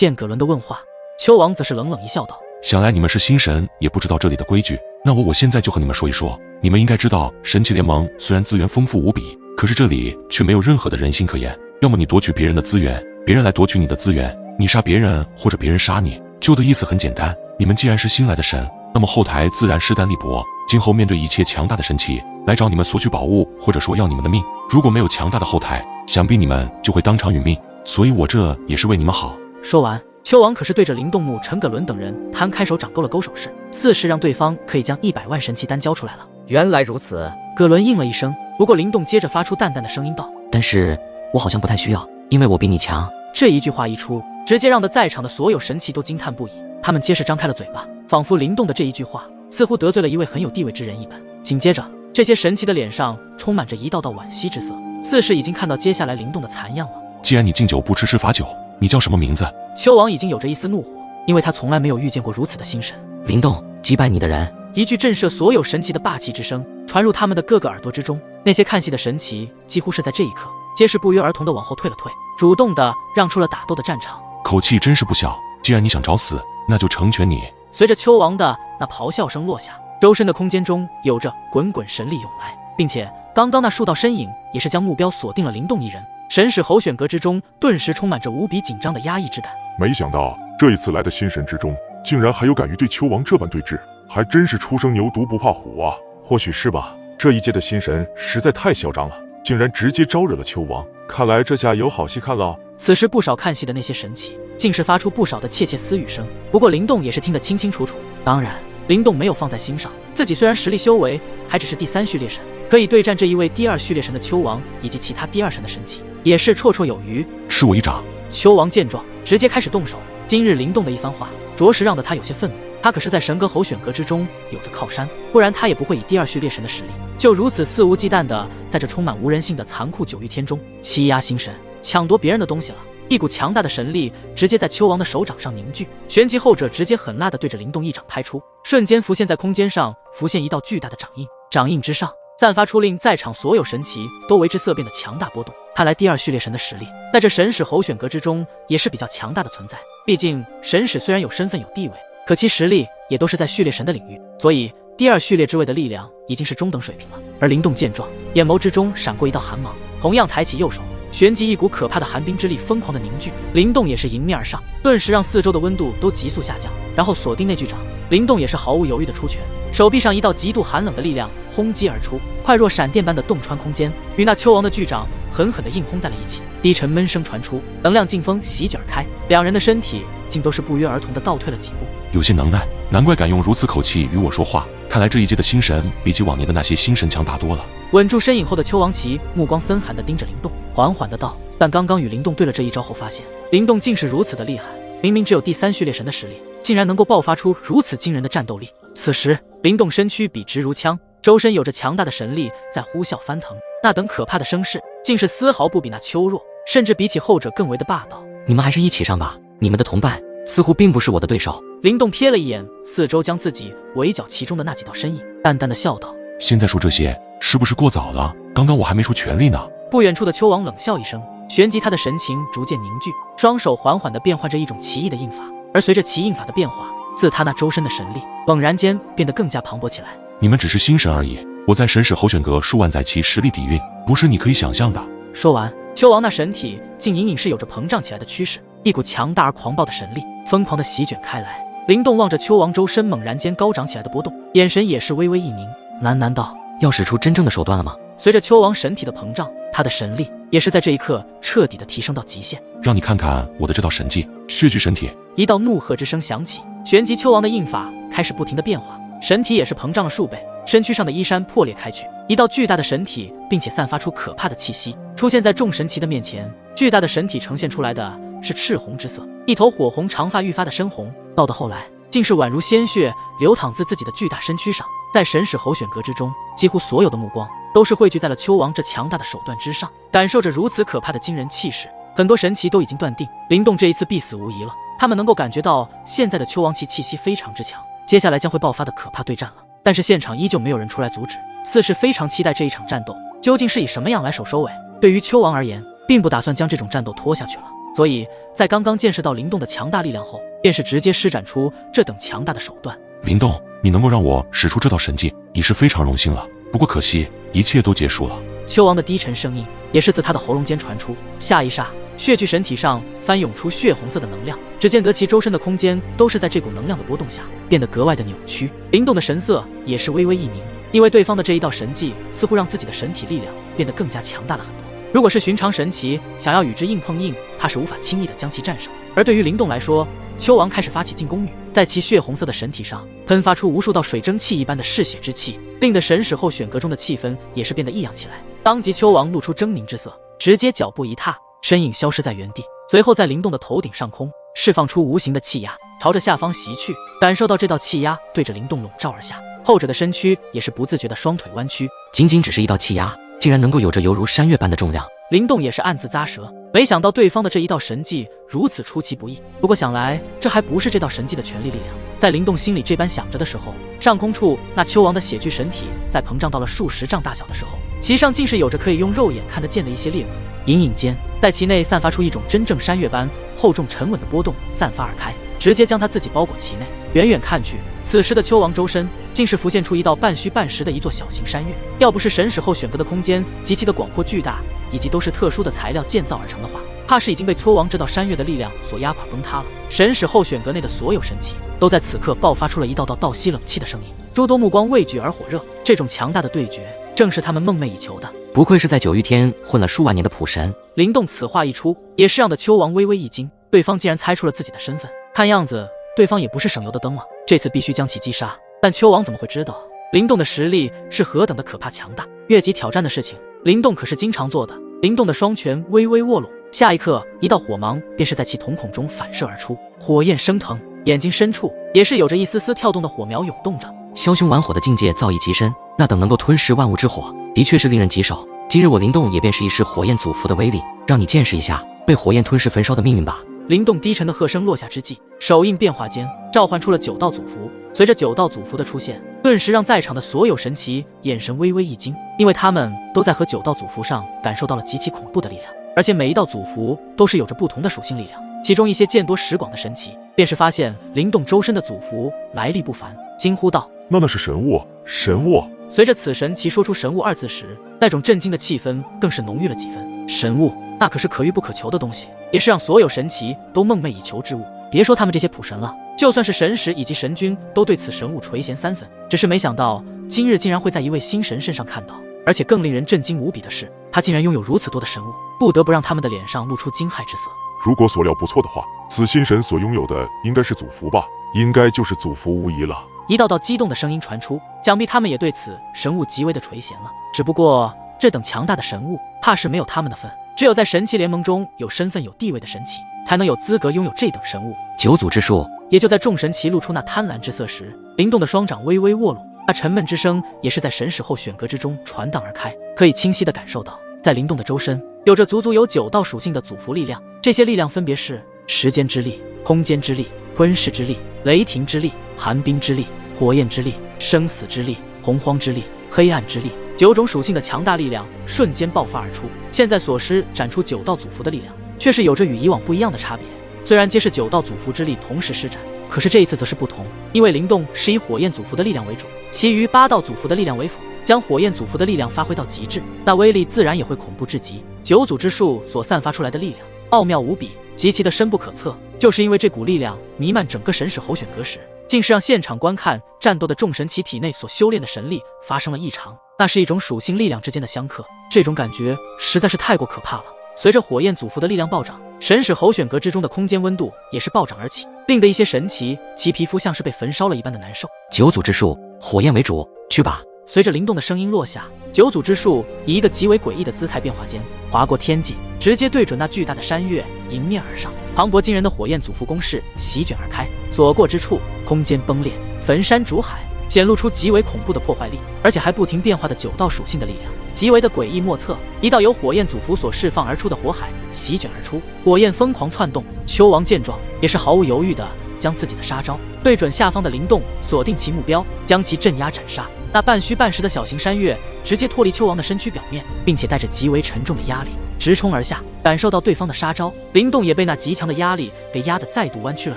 见葛伦的问话，丘王则是冷冷一笑道：“想来你们是新神，也不知道这里的规矩。那我现在就和你们说一说。你们应该知道，神奇联盟虽然资源丰富无比，可是这里却没有任何的人性可言。要么你夺取别人的资源，别人来夺取你的资源；你杀别人，或者别人杀你。就的意思很简单，你们既然是新来的神，那么后台自然势单力薄。今后面对一切强大的神奇来找你们索取宝物，或者说要你们的命，如果没有强大的后台，想必你们就会当场殒命。所以我这也是为你们好。”说完，丘王可是对着林动怒、陈葛伦等人摊开手掌勾了勾手势，似是让对方可以将100万神奇丹交出来了。原来如此，葛伦应了一声，不过林动接着发出淡淡的声音道：“但是我好像不太需要，因为我比你强。”这一句话一出，直接让在场的所有神奇都惊叹不已，他们皆是张开了嘴巴，仿佛林动的这一句话似乎得罪了一位很有地位之人一般。紧接着，这些神奇的脸上充满着一道道惋惜之色，似是已经看到接下来林动的残样了。既然你敬酒不吃吃罚酒，你叫什么名字？丘王已经有着一丝怒火，因为他从来没有遇见过如此的新神。林动，击败你的人。一句震慑所有神奇的霸气之声传入他们的各个耳朵之中，那些看戏的神奇几乎是在这一刻皆是不约而同地往后退了退，主动地让出了打斗的战场。口气真是不小，既然你想找死，那就成全你。随着丘王的那咆哮声落下，周身的空间中有着滚滚神力涌来，并且刚刚那数道身影也是将目标锁定了林动一人。神使候选阁之中顿时充满着无比紧张的压抑之感。没想到这一次来的新神之中，竟然还有敢于对丘王这般对峙，还真是初生牛犊不怕虎啊！或许是吧，这一届的新神实在太嚣张了，竟然直接招惹了丘王，看来这下有好戏看了。此时不少看戏的那些神奇竟是发出不少的窃窃私语声，不过林动也是听得清清楚楚。当然林动没有放在心上，自己虽然实力修为还只是第3序列神，可以对战这一位第2序列神的丘王以及其他第2神的神奇，也是绰绰有余。吃我一掌！丘王见状直接开始动手。今日林动的一番话着实让得他有些愤怒，他可是在神阁候选阁之中有着靠山，不然他也不会以第2序列神的实力就如此肆无忌惮的在这充满无人性的残酷9域天中欺压新神，抢夺别人的东西了。一股强大的神力直接在丘王的手掌上凝聚，旋即后者直接狠辣地对着林动一掌拍出，瞬间浮现在空间上，浮现一道巨大的掌印，掌印之上散发出令在场所有神奇都为之色变的强大波动。看来第2序列神的实力在这神使候选阁之中也是比较强大的存在，毕竟神使虽然有身份有地位，可其实力也都是在序列神的领域，所以第2序列之位的力量已经是中等水平了。而林动见状，眼眸之中闪过一道寒芒，同样抬起右手，旋即一股可怕的寒冰之力疯狂的凝聚，林动也是迎面而上，顿时让四周的温度都急速下降，然后锁定那巨掌。林动也是毫无犹豫的出拳，手臂上一道极度寒冷的力量轰击而出，快若闪电般的洞穿空间，与那丘王的巨掌狠狠地硬轰在了一起。低沉闷声传出，能量劲风席卷而开，两人的身体竟都是不约而同地倒退了几步。有些能耐，难怪敢用如此口气与我说话，看来这一届的新神比起往年的那些新神强大多了。稳住身影后的丘王奇目光森寒地盯着林动，缓缓地道。但刚刚与林动对了这一招后，发现林动竟是如此的厉害，明明只有第3序列神的实力，竟然能够爆发出如此惊人的战斗力。此时林动身躯笔直如枪，周身有着强大的神力在呼啸翻腾，那等可怕的声势竟是丝毫不比那丘弱，甚至比起后者更为的霸道。你们还是一起上吧，你们的同伴似乎并不是我的对手。林动瞥了一眼四周将自己围剿其中的那几道身影，淡淡的笑道：现在说这些是不是过早了？刚刚我还没出全力呢。不远处的丘王冷笑一声，旋即他的神情逐渐凝聚，双手缓缓地变换着一种奇异的印法，而随着其印法的变化，自他那周身的神力猛然间变得更加磅礴起来。你们只是新神而已，我在神使候选阁数万载其实力底蕴，不是你可以想象的。说完，丘王那神体竟隐隐是有着膨胀起来的趋势，一股强大而狂暴的神力疯狂地席卷开来。林动望着丘王周身猛然间高涨起来的波动，眼神也是微微一凝，喃喃道：要使出真正的手段了吗？随着丘王神体的膨胀，他的神力也是在这一刻彻底的提升到极限。让你看看我的这道神技血巨神体！一道怒喝之声响起，旋即丘王的印法开始不停的变化，神体也是膨胀了数倍，身躯上的衣衫破裂开去，一道巨大的神体，并且散发出可怕的气息，出现在众神奇的面前。巨大的神体呈现出来的是赤红之色，一头火红长发愈发的深红，到的后来竟是宛如鲜血流淌自己的巨大身躯上。在神使候选阁之中，几乎所有的目光都是汇聚在了丘王这强大的手段之上，感受着如此可怕的惊人气势。很多神奇都已经断定林动这一次必死无疑了，他们能够感觉到现在的丘王其气息非常之强，接下来将会爆发的可怕对战了。但是现场依旧没有人出来阻止，似是非常期待这一场战斗究竟是以什么样来首收尾。对于丘王而言，并不打算将这种战斗拖下去了，所以在刚刚见识到灵动的强大力量后，便是直接施展出这等强大的手段。灵动，你能够让我使出这道神技，已是非常荣幸了。不过可惜，一切都结束了。丘王的低沉声音也是自他的喉咙间传出。下一刹，血巨神体上翻涌出血红色的能量，只见得其周身的空间都是在这股能量的波动下变得格外的扭曲。灵动的神色也是微微一凝，因为对方的这一道神技似乎让自己的神体力量变得更加强大了很多。如果是寻常神奇，想要与之硬碰硬，怕是无法轻易的将其战胜。而对于灵动来说，丘王开始发起进攻语，在其血红色的神体上喷发出无数道水蒸气一般的嗜血之气，令得神使后选阁中的气氛也是变得异样起来。当即丘王露出狰狞之色，直接脚步一踏，身影消失在原地，随后在灵动的头顶上空释放出无形的气压，朝着下方袭去。感受到这道气压对着灵动笼罩而下，后者的身躯也是不自觉的双腿弯曲。仅仅只是一道气压，竟然能够有着犹如山岳般的重量。灵动也是暗自咂舌，没想到对方的这一道神技如此出其不意。不过想来，这还不是这道神技的全力力量。在灵动心里这般想着的时候，上空处那丘王的血巨神体在膨胀到了数十丈大小的时候，其上竟是有着可以用肉眼看得见的一些裂纹，隐隐间在其内散发出一种真正山岳般厚重沉稳的波动，散发而开，直接将他自己包裹其内。远远看去，此时的丘王周身竟是浮现出一道半虚半实的一座小型山岳。要不是神使后选阁的空间极其的广阔巨大，以及都是特殊的材料建造而成的话，怕是已经被丘王这道山岳的力量所压垮崩塌了。神使后选阁内的所有神奇都在此刻爆发出了一道道倒吸冷气的声音，诸多目光畏惧而火热。这种强大的对决正是他们梦寐以求的。不愧是在九玉天混了数万年的普神。灵动此话一出，也是让得丘王微微一惊，对方竟然猜出了自己的身份，看样子对方也不是省油的灯了，这次必须将其击杀。但丘王怎么会知道灵动的实力是何等的可怕强大？越级挑战的事情，灵动可是经常做的。灵动的双拳微微握拢，下一刻，一道火芒便是在其瞳孔中反射而出，火焰升腾，眼睛深处也是有着一丝丝跳动的火苗涌动着。枭雄玩火的境界造诣极深，那等能够吞噬万物之火，的确是令人棘手。今日我灵动也便是一试火焰祖符的威力，让你见识一下被火焰吞噬焚烧的命运吧。灵动低沉的喝声落下之际，手印变化间召唤出了9道祖符。随着9道祖符的出现，顿时让在场的所有神奇眼神微微一惊，因为他们都在和9道祖符上感受到了极其恐怖的力量，而且每一道祖符都是有着不同的属性力量。其中一些见多识广的神奇便是发现灵动周身的祖符来历不凡，惊呼道：那是神物，神物！随着此神奇说出神物2字时，那种震惊的气氛更是浓郁了几分。神物，那可是可遇不可求的东西，也是让所有神奇都梦寐以求之物。别说他们这些普神了，就算是神使以及神君都对此神物垂涎3分。只是没想到今日竟然会在一位新神身上看到，而且更令人震惊无比的是，他竟然拥有如此多的神物，不得不让他们的脸上露出惊骇之色。如果所料不错的话，此新神所拥有的应该是祖符吧？应该就是祖符无疑了。一道道激动的声音传出，想必他们也对此神物极为的垂涎了。只不过这等强大的神物，怕是没有他们的份。只有在神奇联盟中有身份有地位的神奇，才能有资格拥有这等神物。9祖之术。也就在众神奇露出那贪婪之色时，灵动的双掌微微握拢，那沉闷之声也是在神使后选阁之中传荡而开。可以清晰地感受到，在灵动的周身有着足足有9道属性的祖符力量，这些力量分别是时间之力、空间之力、吞噬之力、雷霆之力、寒冰之力、火焰之力、生死之力、洪荒之力、黑暗之力。9种属性的强大力量瞬间爆发而出。现在所施展出9道祖符的力量，却是有着与以往不一样的差别。虽然皆是9道祖符之力同时施展，可是这一次则是不同，因为灵动是以火焰祖符的力量为主，其余8道祖符的力量为辅，将火焰祖符的力量发挥到极致，那威力自然也会恐怖至极。9祖之术所散发出来的力量奥妙无比，极其的深不可测。就是因为这股力量弥漫整个神使候选阁时，竟是让现场观看战斗的众神奇体内所修炼的神力发生了异常，那是一种属性力量之间的相克，这种感觉实在是太过可怕了。随着火焰祖符的力量暴涨，神使候选阁之中的空间温度也是暴涨而起，令得一些神奇其皮肤像是被焚烧了一般的难受。9祖之术，火焰为主，去吧。随着灵动的声音落下，9祖之术以一个极为诡异的姿态变化间划过天际，直接对准那巨大的山岳迎面而上。磅礴惊人的火焰祖符攻势席卷而开，所过之处空间崩裂，焚山逐海，显露出极为恐怖的破坏力，而且还不停变化的9道属性的力量，极为的诡异莫测。一道由火焰祖符所释放而出的火海席卷而出，火焰疯狂窜动。丘王见状，也是毫无犹豫的将自己的杀招对准下方的灵动，锁定其目标，将其镇压斩杀。那半虚半实的小型山岳直接脱离丘王的身躯表面，并且带着极为沉重的压力直冲而下。感受到对方的杀招，灵动也被那极强的压力给压得再度弯曲了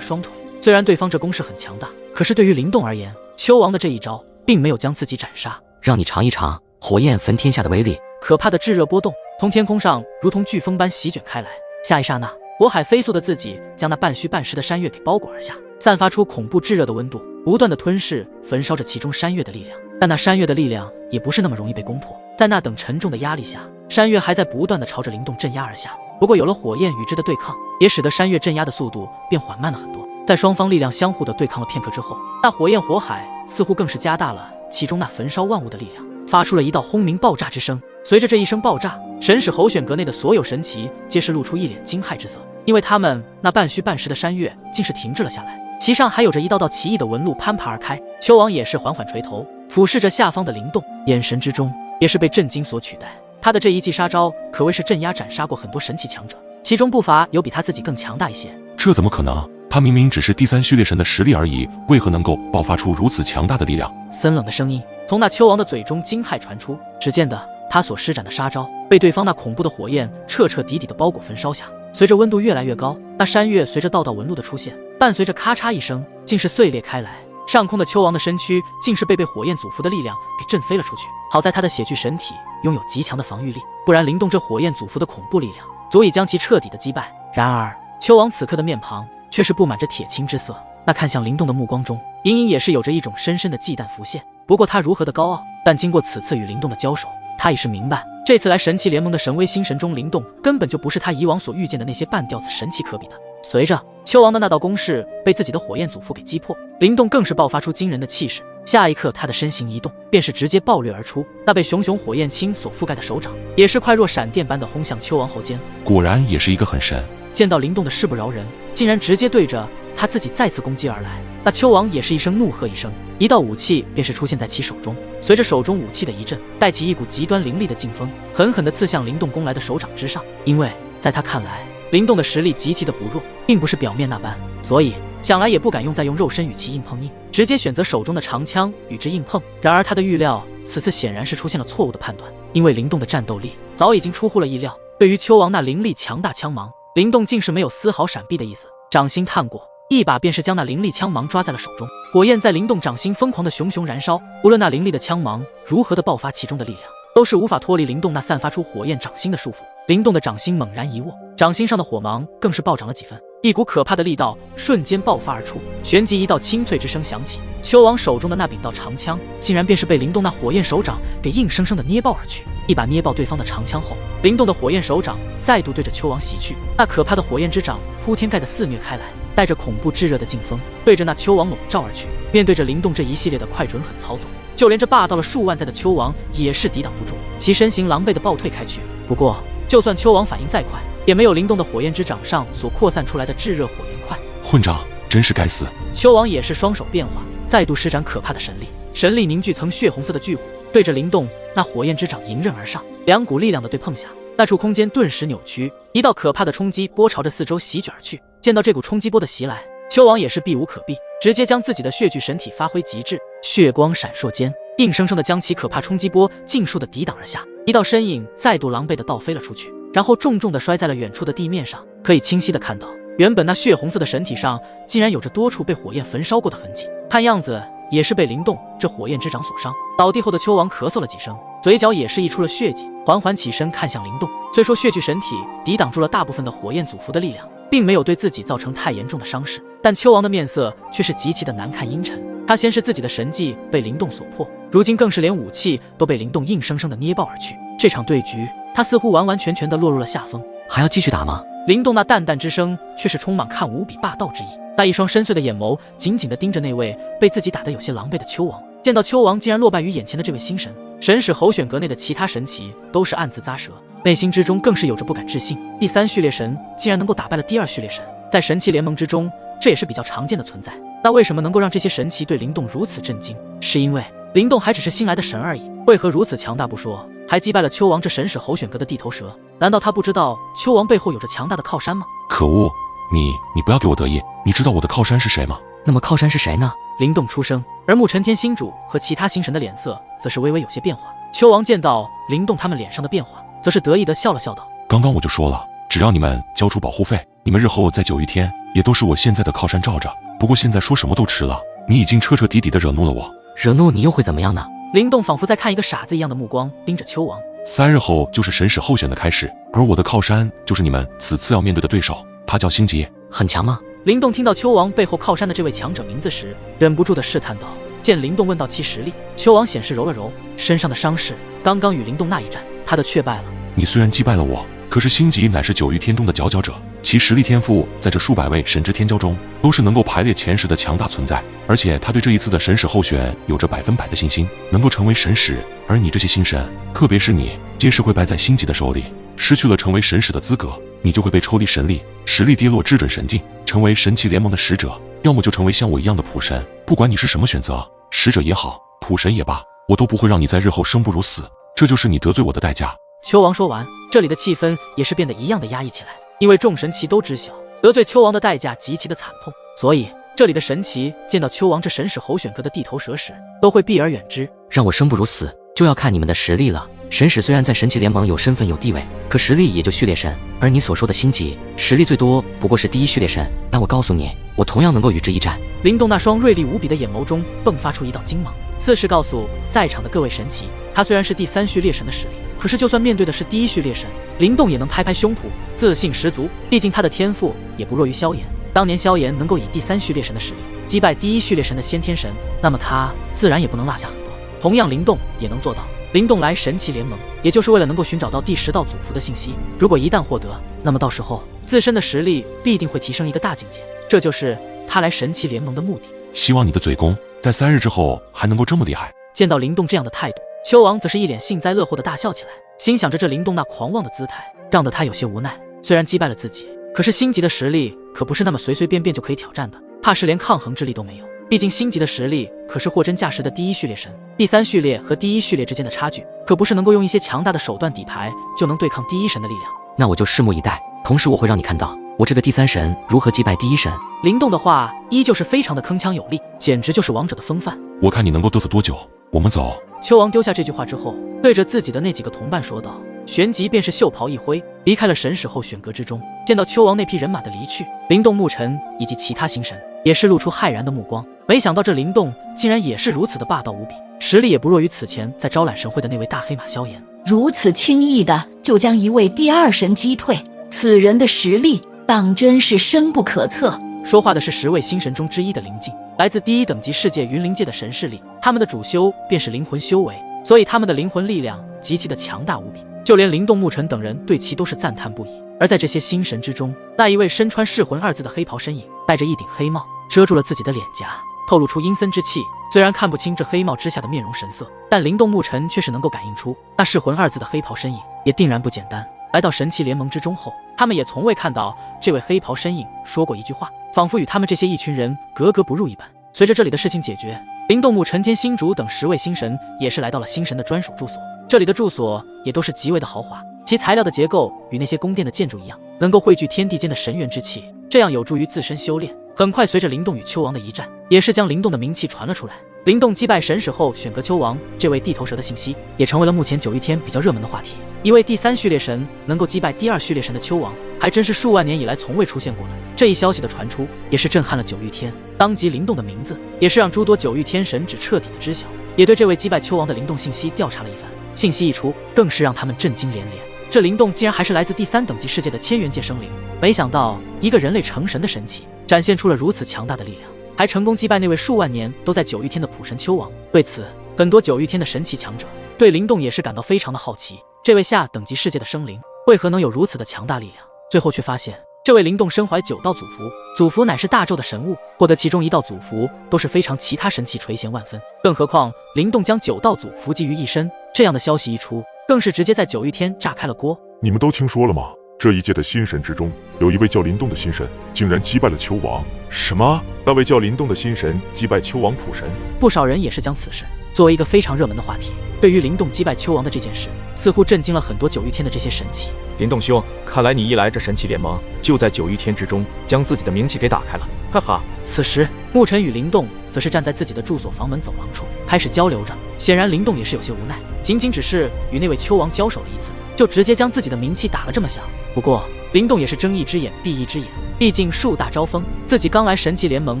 双腿。虽然对方这攻势很强大，可是对于灵动而言，丘王的这一招并没有将自己斩杀。让你尝一尝火焰焚天下的威力。可怕的炙热波动从天空上如同飓风般席卷开来，下一刹那，火海飞速的自己将那半虚半实的山岳给包裹而下，散发出恐怖炙热的温度，不断的吞噬焚烧着其中山岳的力量。但那山岳的力量也不是那么容易被攻破，在那等沉重的压力下，山岳还在不断的朝着灵动镇压而下。不过有了火焰与之的对抗，也使得山岳镇压的速度变缓慢了很多。在双方力量相互的对抗了片刻之后，那火焰火海似乎更是加大了其中那焚烧万物的力量，发出了一道轰鸣爆炸之声。随着这一声爆炸，神使候选阁内的所有神祇皆是露出一脸惊骇之色，因为他们那半虚半实的山岳竟是停滞了下来，其上还有着一道道奇异的纹路攀爬而开。丘王也是缓缓垂头，俯视着下方的灵动，眼神之中也是被震惊所取代。他的这一记杀招可谓是镇压斩杀过很多神奇强者，其中不乏有比他自己更强大一些。这怎么可能？他明明只是第三序列神的实力而已，为何能够爆发出如此强大的力量？森冷的声音从那丘王的嘴中惊骇传出。只见得他所施展的杀招被对方那恐怖的火焰彻彻底底的包裹焚烧下，随着温度越来越高，那山岳随着道道纹路的出现，伴随着咔嚓一声，竟是碎裂开来。上空的丘王的身躯竟是被火焰祖符的力量给震飞了出去。好在他的血巨神体拥有极强的防御力，不然灵动这火焰祖符的恐怖力量足以将其彻底的击败。然而丘王此刻的面庞却是布满着铁青之色，那看向灵动的目光中隐隐也是有着一种深深的忌惮浮现。不过他如何的高傲，但经过此次与灵动的交手，他已是明白，这次来神奇联盟的神威星神中，灵动根本就不是他以往所遇见的那些半吊子神奇可比的。随着丘王的那道攻势被自己的火焰祖符给击破，灵动更是爆发出惊人的气势。下一刻，他的身形一动，便是直接暴掠而出，那被熊熊火焰青所覆盖的手掌也是快若闪电般的轰向丘王喉间。果然也是一个狠神。见到灵动的势不饶人，竟然直接对着他自己再次攻击而来，那丘王也是一声怒喝一声，一道武器便是出现在其手中。随着手中武器的一震，带起一股极端凌厉的劲风，狠狠地刺向灵动攻来的手掌之上。因为在他看来，灵动的实力极其的不弱，并不是表面那般，所以想来也不敢再用肉身与其硬碰硬，直接选择手中的长枪与之硬碰。然而他的预料此次显然是出现了错误的判断，因为灵动的战斗力早已经出乎了意料。对于丘王那凌厉强大枪芒，灵动竟是没有丝毫闪避的意思，掌心探过，一把便是将那凌厉枪芒抓在了手中。火焰在灵动掌心疯狂的熊熊燃烧，无论那凌厉的枪芒如何的爆发，其中的力量都是无法脱离灵动那散发出火焰掌心的束缚。灵动的掌心猛然一握，掌心上的火芒更是暴涨了几分，一股可怕的力道瞬间爆发而出，旋即一道清脆之声响起，丘王手中的那柄道长枪竟然便是被灵动那火焰手掌给硬生生的捏爆而去。一把捏爆对方的长枪后，灵动的火焰手掌再度对着丘王袭去，那可怕的火焰之掌铺天盖地肆虐开来，带着恐怖炙热的劲风对着那丘王笼罩而去。面对着灵动这一系列的快准狠操作，就连这霸道了数万载的丘王也是抵挡不住，其身形狼狈地暴退开去。不过就算丘王反应再快，也没有灵动的火焰之掌上所扩散出来的炙热火焰快。混账，真是该死！丘王也是双手变化，再度施展可怕的神力，神力凝聚成血红色的巨火，对着灵动那火焰之掌迎刃而上。两股力量的对碰下，那处空间顿时扭曲，一道可怕的冲击波朝着四周席卷而去。见到这股冲击波的袭来，丘王也是避无可避，直接将自己的血巨神体发挥极致，血光闪烁间，硬生生的将其可怕冲击波尽数的抵挡而下。一道身影再度狼狈的倒飞了出去，然后重重的摔在了远处的地面上。可以清晰的看到，原本那血红色的神体上竟然有着多处被火焰焚烧过的痕迹，看样子也是被灵动这火焰之掌所伤。倒地后的丘王咳嗽了几声，嘴角也是溢出了血迹，缓缓起身看向灵动。虽说血巨神体抵挡住了大部分的火焰祖符的力量，并没有对自己造成太严重的伤势，但丘王的面色却是极其的难看阴沉。他先是自己的神技被灵动所破，如今更是连武器都被灵动硬生生的捏爆而去。这场对局，他似乎完完全全的落入了下风。还要继续打吗？灵动那淡淡之声却是充满看无比霸道之意，那一双深邃的眼眸紧紧地盯着那位被自己打得有些狼狈的丘王。见到丘王竟然落败于眼前的这位星神，神使候选阁内的其他神祇都是暗自咂舌，内心之中更是有着不敢置信。第三序列神竟然能够打败了第二序列神，在神器联盟之中，这也是比较常见的存在。那为什么能够让这些神祇对灵动如此震惊？是因为灵动还只是新来的神而已，为何如此强大不说，还击败了丘王这神使候选阁的地头蛇？难道他不知道丘王背后有着强大的靠山吗？可恶，你不要给我得意，你知道我的靠山是谁吗？那么靠山是谁呢？灵动出声，而沐尘天星主和其他星神的脸色则是微微有些变化。丘王见到灵动他们脸上的变化，则是得意地笑了笑道：“刚刚我就说了，只要你们交出保护费，你们日后在九玉天也都是我现在的靠山罩着。不过现在说什么都迟了，你已经彻彻底底的惹怒了我。惹怒你又会怎么样呢？灵动仿佛在看一个傻子一样的目光盯着丘王。3日后就是神使候选的开始，而我的靠山就是你们此次要面对的对手，他叫星级。很强吗？灵动听到丘王背后靠山的这位强者名字时，忍不住的试探道。见灵动问到其实力，丘王显示揉了揉身上的伤势。刚刚与灵动那一战，他的确败了。你虽然击败了我，可是星级乃是九域天中的佼佼者，其实力天赋在这数百位神之天骄中都是能够排列前10的强大存在，而且他对这一次的神使候选有着100%的信心，能够成为神使。而你这些新神，特别是你，皆是会败在星级的手里，失去了成为神使的资格，你就会被抽离神力，实力跌落至准神境，成为神器联盟的使者，要么就成为像我一样的普神。不管你是什么选择，使者也好，普神也罢，我都不会让你在日后生不如死，这就是你得罪我的代价。丘王说完，这里的气氛也是变得一样的压抑起来，因为众神奇都知晓得罪丘王的代价极其的惨痛，所以这里的神奇见到丘王这神使候选阁的地头蛇时，都会避而远之。让我生不如死，就要看你们的实力了。神使虽然在神奇联盟有身份有地位，可实力也就序列神，而你所说的星级实力最多不过是第1序列神，但我告诉你，我同样能够与之一战。灵动那双锐利无比的眼眸中迸发出一道金芒，似是告诉在场的各位神奇，他虽然是第3序列神的实力，可是就算面对的是第1序列神，灵动也能拍拍胸脯，自信十足。毕竟他的天赋也不弱于萧炎，当年萧炎能够以第3序列神的实力击败第1序列神的先天神，那么他自然也不能落下很多。同样灵动也能做到。灵动来神奇联盟，也就是为了能够寻找到第10道祖符的信息。如果一旦获得，那么到时候自身的实力必定会提升一个大境界，这就是他来神奇联盟的目的。希望你的嘴功在3日之后还能够这么厉害。见到灵动这样的态度，丘王则是一脸幸灾乐祸的大笑起来，心想着这灵动那狂妄的姿态，让得他有些无奈。虽然击败了自己，可是星级的实力可不是那么随随便便就可以挑战的，怕是连抗衡之力都没有。毕竟星级的实力可是货真价实的第1序列神，第3序列和第1序列之间的差距，可不是能够用一些强大的手段底牌就能对抗第1神的力量。那我就拭目以待，同时我会让你看到我这个第3神如何击败第1神。灵动的话依旧是非常的铿锵有力，简直就是王者的风范。我看你能够嘚瑟多久，我们走。丘王丢下这句话之后，对着自己的那几个同伴说道，旋即便是袖袍一挥，离开了神使候选阁之中。见到丘王那匹人马的离去，灵动、沐尘以及其他星神也是露出骇然的目光。没想到这灵动竟然也是如此的霸道无比，实力也不弱于此前在招揽神会的那位大黑马萧炎。如此轻易的就将一位第2神击退，此人的实力当真是深不可测。说话的是10位星神中之一的灵境，来自第1等级世界云灵界的神势力，他们的主修便是灵魂修为，所以他们的灵魂力量极其的强大无比，就连灵动、沐尘等人对其都是赞叹不已。而在这些星神之中，那一位身穿噬魂2字的黑袍身影，戴着一顶黑帽，遮住了自己的脸颊，透露出阴森之气。虽然看不清这黑帽之下的面容神色，但灵动、沐尘却是能够感应出那噬魂2字的黑袍身影也定然不简单。来到神奇联盟之中后，他们也从未看到这位黑袍身影说过一句话，仿佛与他们这些一群人格格不入一般。随着这里的事情解决，灵动、沐尘、天星主等10位星神也是来到了星神的专属住所。这里的住所也都是极为的豪华，其材料的结构与那些宫殿的建筑一样，能够汇聚天地间的神元之气，这样有助于自身修炼。很快随着灵动与丘王的一战，也是将灵动的名气传了出来。灵动击败神使后选阁丘王这位地头蛇的信息，也成为了目前9玉天比较热门的话题。一位第3序列神能够击败第2序列神的丘王，还真是数万年以来从未出现过的。这一消息的传出，也是震撼了9玉天，当即灵动的名字也是让诸多9玉天神只彻底的知晓，也对这位击败丘王的灵动信息调查了一番。信息一出，更是让他们震惊连连。这灵动竟然还是来自第3等级世界的千元界生灵，没想到一个人类成神的神奇，展现出了如此强大的力量，还成功击败那位数万年都在9玉天的普神丘王。对此，很多9玉天的神奇强者对灵动也是感到非常的好奇，这位下等级世界的生灵为何能有如此的强大力量？最后却发现，这位灵动身怀9道祖符，祖符乃是大咒的神物，获得其中1道祖符都是非常其他神奇垂涎万分。更何况灵动将9道祖符集于一身，这样的消息一出，更是直接在9玉天炸开了锅。你们都听说了吗？这一届的新神之中，有一位叫林动的新神，竟然击败了丘王。什么？那位叫林动的新神击败丘王普神？不少人也是将此事作为一个非常热门的话题。对于灵动击败丘王的这件事，似乎震惊了很多9玉天的这些神奇。林动兄，看来你一来这神奇联盟，就在9玉天之中将自己的名气给打开了，哈哈。此时，沐尘与灵动则是站在自己的住所房门走廊处，开始交流着。显然灵动也是有些无奈，仅仅只是与那位丘王交手了一次，就直接将自己的名气打了这么响。不过灵动也是睁一只眼闭一只眼，毕竟树大招风，自己刚来神奇联盟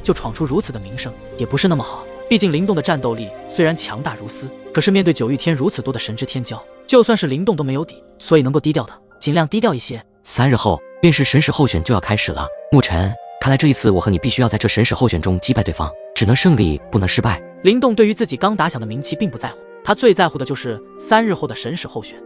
就闯出如此的名声，也不是那么好。毕竟灵动的战斗力虽然强大如斯，可是面对九玉天如此多的神之天骄，就算是灵动都没有底，所以能够低调的尽量低调一些。3日后便是神使候选就要开始了，牧尘，看来这一次我和你必须要在这神使候选中击败对方，只能胜利不能失败。灵动对于自己刚打响的名气并不在乎，他最在乎的就是3日后的神使候选。